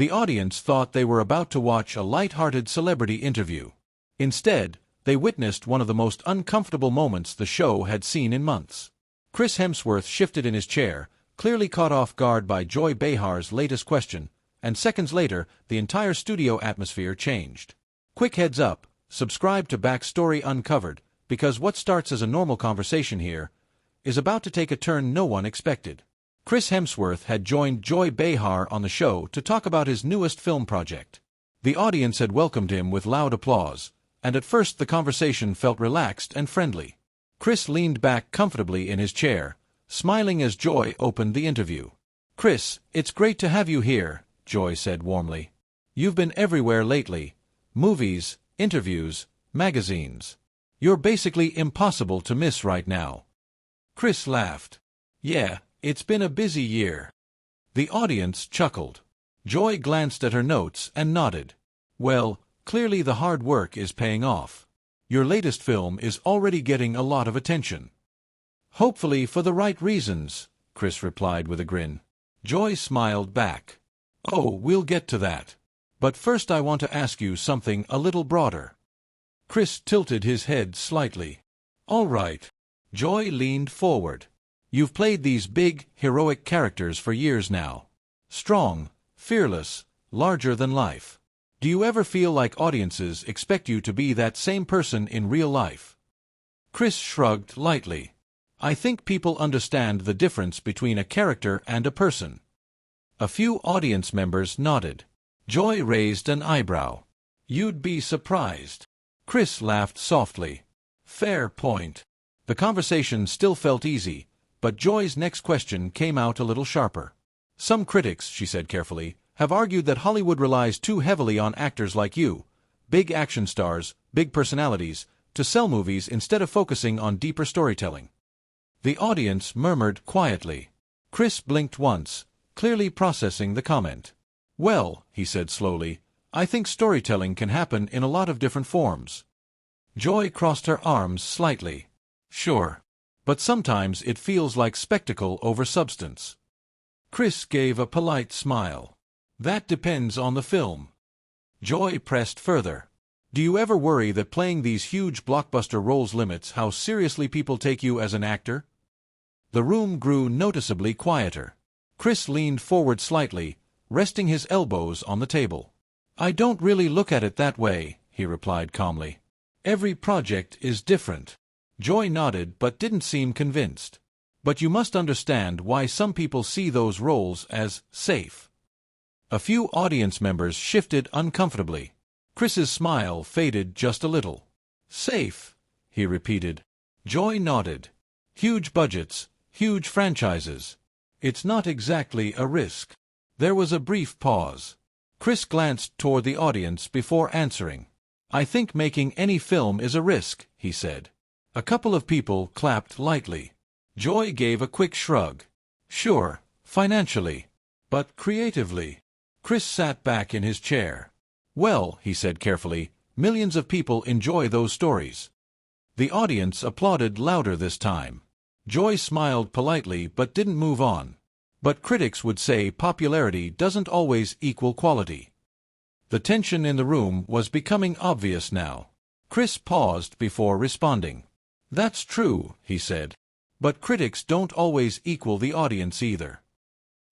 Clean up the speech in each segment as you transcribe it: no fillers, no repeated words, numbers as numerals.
The audience thought they were about to watch a light-hearted celebrity interview. Instead, they witnessed one of the most uncomfortable moments the show had seen in months. Chris Hemsworth shifted in his chair, clearly caught off guard by Joy Behar's latest question, and seconds later, the entire studio atmosphere changed. Quick heads up, subscribe to Backstory Uncovered, because what starts as a normal conversation here is about to take a turn no one expected. Chris Hemsworth had joined Joy Behar on the show to talk about his newest film project. The audience had welcomed him with loud applause, and at first the conversation felt relaxed and friendly. Chris leaned back comfortably in his chair, smiling as Joy opened the interview. "Chris, it's great to have you here," Joy said warmly. "You've been everywhere lately. Movies, interviews, magazines. You're basically impossible to miss right now." Chris laughed. "Yeah, it's been a busy year." The audience chuckled. Joy glanced at her notes and nodded. "Well, clearly the hard work is paying off. Your latest film is already getting a lot of attention." "Hopefully for the right reasons," Chris replied with a grin. Joy smiled back. "Oh, we'll get to that. But first I want to ask you something a little broader." Chris tilted his head slightly. "All right." Joy leaned forward. "You've played these big, heroic characters for years now. Strong, fearless, larger than life. Do you ever feel like audiences expect you to be that same person in real life?" Chris shrugged lightly. "I think people understand the difference between a character and a person." A few audience members nodded. Joy raised an eyebrow. "You'd be surprised." Chris laughed softly. "Fair point." The conversation still felt easy, but Joy's next question came out a little sharper. "Some critics," she said carefully, "have argued that Hollywood relies too heavily on actors like you, big action stars, big personalities, to sell movies instead of focusing on deeper storytelling." The audience murmured quietly. Chris blinked once, clearly processing the comment. "Well," he said slowly, "I think storytelling can happen in a lot of different forms." Joy crossed her arms slightly. "Sure. But sometimes it feels like spectacle over substance." Chris gave a polite smile. "That depends on the film." Joy pressed further. "Do you ever worry that playing these huge blockbuster roles limits how seriously people take you as an actor?" The room grew noticeably quieter. Chris leaned forward slightly, resting his elbows on the table. "I don't really look at it that way," he replied calmly. "Every project is different." Joy nodded but didn't seem convinced. "But you must understand why some people see those roles as safe." A few audience members shifted uncomfortably. Chris's smile faded just a little. "Safe," he repeated. Joy nodded. "Huge budgets, huge franchises. It's not exactly a risk." There was a brief pause. Chris glanced toward the audience before answering. "I think making any film is a risk," he said. A couple of people clapped lightly. Joy gave a quick shrug. "Sure, financially. But creatively?" Chris sat back in his chair. "Well," he said carefully, "millions of people enjoy those stories." The audience applauded louder this time. Joy smiled politely but didn't move on. "But critics would say popularity doesn't always equal quality." The tension in the room was becoming obvious now. Chris paused before responding. "That's true," he said. "But critics don't always equal the audience either."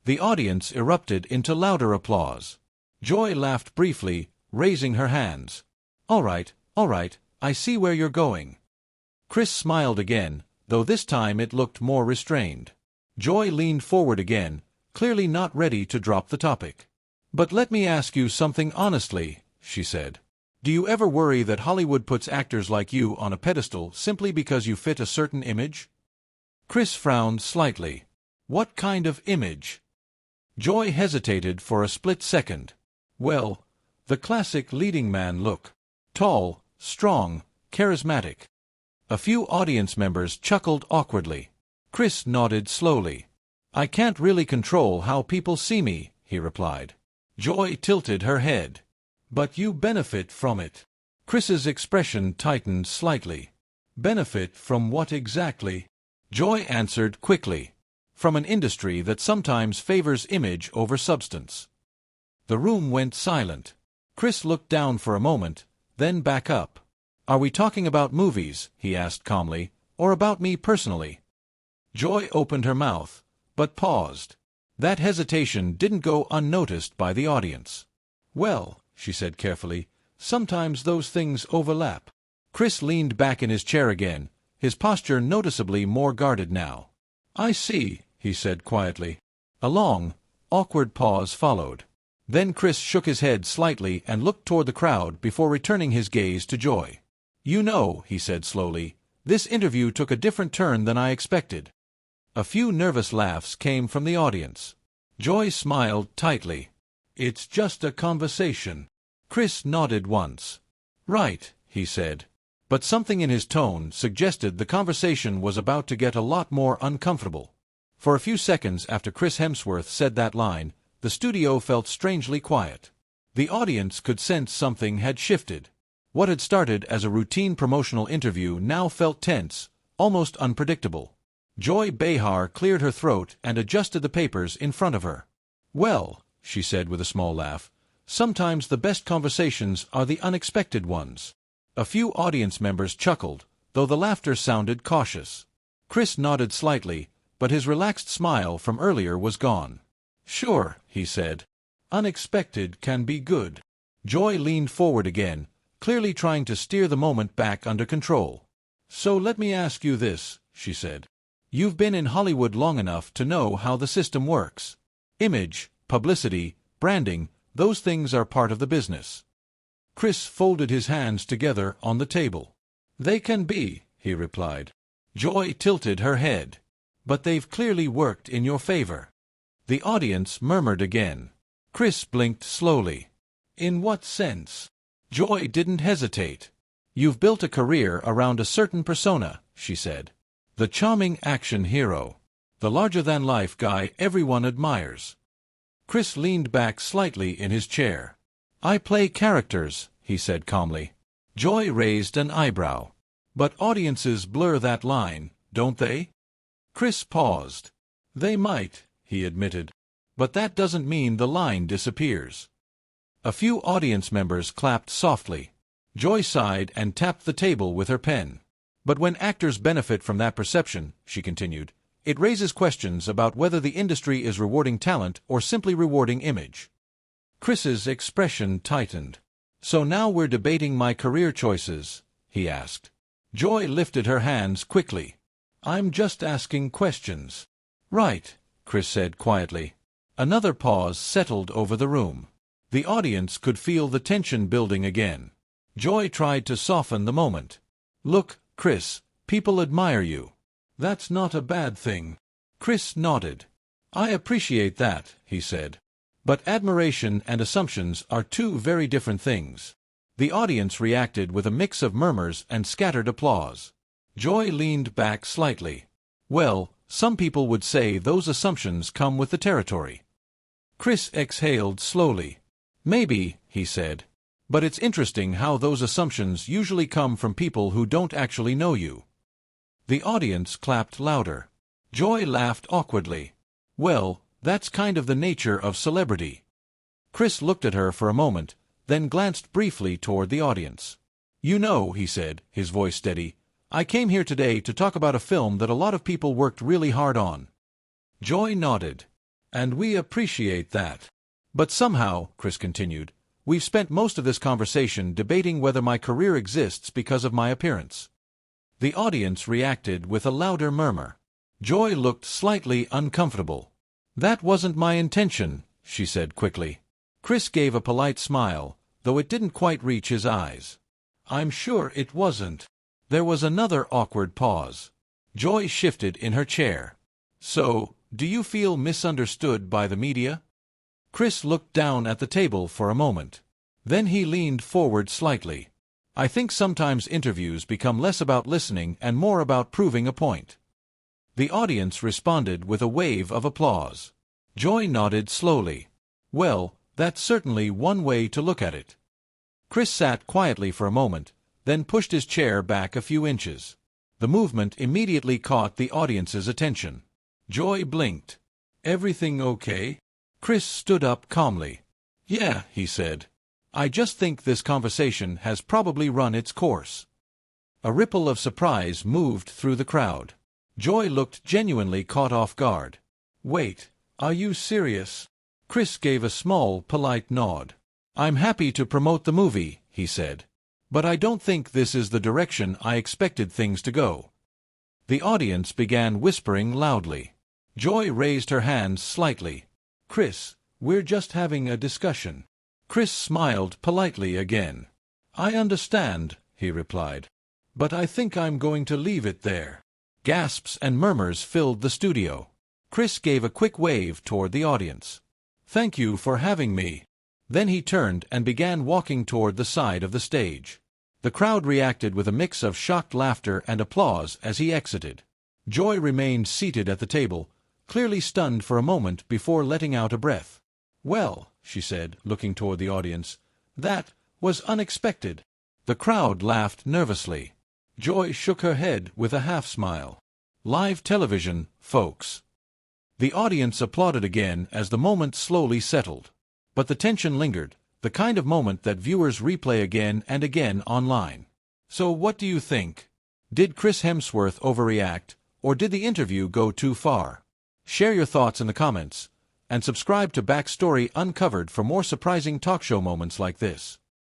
The audience erupted into louder applause. Joy laughed briefly, raising her hands. All right, I see where you're going." Chris smiled again, though this time it looked more restrained. Joy leaned forward again, clearly not ready to drop the topic. "But let me ask you something honestly," she said. "Do you ever worry that Hollywood puts actors like you on a pedestal simply because you fit a certain image?" Chris frowned slightly. "What kind of image?" Joy hesitated for a split second. "Well, the classic leading man look. Tall, strong, charismatic." A few audience members chuckled awkwardly. Chris nodded slowly. "I can't really control how people see me," he replied. Joy tilted her head. "But you benefit from it." Chris's expression tightened slightly. "Benefit from what exactly?" Joy answered quickly. "From an industry that sometimes favors image over substance." The room went silent. Chris looked down for a moment, then back up. "Are we talking about movies," he asked calmly, "or about me personally?" Joy opened her mouth, but paused. That hesitation didn't go unnoticed by the audience. "Well," she said carefully, "sometimes those things overlap." Chris leaned back in his chair again, his posture noticeably more guarded now. "I see," he said quietly. A long, awkward pause followed. Then Chris shook his head slightly and looked toward the crowd before returning his gaze to Joy. "You know," he said slowly, "this interview took a different turn than I expected." A few nervous laughs came from the audience. Joy smiled tightly. "It's just a conversation." Chris nodded once. "Right," he said. But something in his tone suggested the conversation was about to get a lot more uncomfortable. For a few seconds after Chris Hemsworth said that line, the studio felt strangely quiet. The audience could sense something had shifted. What had started as a routine promotional interview now felt tense, almost unpredictable. Joy Behar cleared her throat and adjusted the papers in front of her. "Well," she said with a small laugh, "sometimes the best conversations are the unexpected ones." A few audience members chuckled, though the laughter sounded cautious. Chris nodded slightly, but his relaxed smile from earlier was gone. "Sure," he said. "Unexpected can be good." Joy leaned forward again, clearly trying to steer the moment back under control. "So let me ask you this," she said. "You've been in Hollywood long enough to know how the system works. Image, publicity, branding, those things are part of the business." Chris folded his hands together on the table. "They can be," he replied. Joy tilted her head. "But they've clearly worked in your favor." The audience murmured again. Chris blinked slowly. "In what sense?" Joy didn't hesitate. "You've built a career around a certain persona," she said. "The charming action hero. The larger-than-life guy everyone admires." Chris leaned back slightly in his chair. "I play characters," he said calmly. Joy raised an eyebrow. "But audiences blur that line, don't they?" Chris paused. "They might," he admitted. "But that doesn't mean the line disappears." A few audience members clapped softly. Joy sighed and tapped the table with her pen. "But when actors benefit from that perception," she continued, "it raises questions about whether the industry is rewarding talent or simply rewarding image." Chris's expression tightened. "So now we're debating my career choices?" he asked. Joy lifted her hands quickly. "I'm just asking questions." "Right," Chris said quietly. Another pause settled over the room. The audience could feel the tension building again. Joy tried to soften the moment. "Look, Chris, people admire you. That's not a bad thing." Chris nodded. "I appreciate that," he said. "But admiration and assumptions are two very different things." The audience reacted with a mix of murmurs and scattered applause. Joy leaned back slightly. "Well, some people would say those assumptions come with the territory." Chris exhaled slowly. "Maybe," he said. "But it's interesting how those assumptions usually come from people who don't actually know you." The audience clapped louder. Joy laughed awkwardly. "Well, that's kind of the nature of celebrity." Chris looked at her for a moment, then glanced briefly toward the audience. "You know," he said, his voice steady, "I came here today to talk about a film that a lot of people worked really hard on." Joy nodded. "And we appreciate that. But somehow," Chris continued, "we've spent most of this conversation debating whether my career exists because of my appearance." The audience reacted with a louder murmur. Joy looked slightly uncomfortable. "That wasn't my intention," she said quickly. Chris gave a polite smile, though it didn't quite reach his eyes. "I'm sure it wasn't." There was another awkward pause. Joy shifted in her chair. "So, do you feel misunderstood by the media?" Chris looked down at the table for a moment. Then he leaned forward slightly. "I think sometimes interviews become less about listening and more about proving a point." The audience responded with a wave of applause. Joy nodded slowly. "Well, that's certainly one way to look at it." Chris sat quietly for a moment, then pushed his chair back a few inches. The movement immediately caught the audience's attention. Joy blinked. "Everything okay?" Chris stood up calmly. "Yeah," he said. "I just think this conversation has probably run its course." A ripple of surprise moved through the crowd. Joy looked genuinely caught off guard. "Wait, are you serious?" Chris gave a small, polite nod. "I'm happy to promote the movie," he said. "But I don't think this is the direction I expected things to go." The audience began whispering loudly. Joy raised her hands slightly. "Chris, we're just having a discussion." Chris smiled politely again. "I understand," he replied. "But I think I'm going to leave it there." Gasps and murmurs filled the studio. Chris gave a quick wave toward the audience. "Thank you for having me." Then he turned and began walking toward the side of the stage. The crowd reacted with a mix of shocked laughter and applause as he exited. Joy remained seated at the table, clearly stunned for a moment before letting out a breath. "Well," she said, looking toward the audience, "that was unexpected." The crowd laughed nervously. Joy shook her head with a half-smile. "Live television, folks." The audience applauded again as the moment slowly settled. But the tension lingered, the kind of moment that viewers replay again and again online. So what do you think? Did Chris Hemsworth overreact, or did the interview go too far? Share your thoughts in the comments, and subscribe to Backstory Uncovered for more surprising talk show moments like this.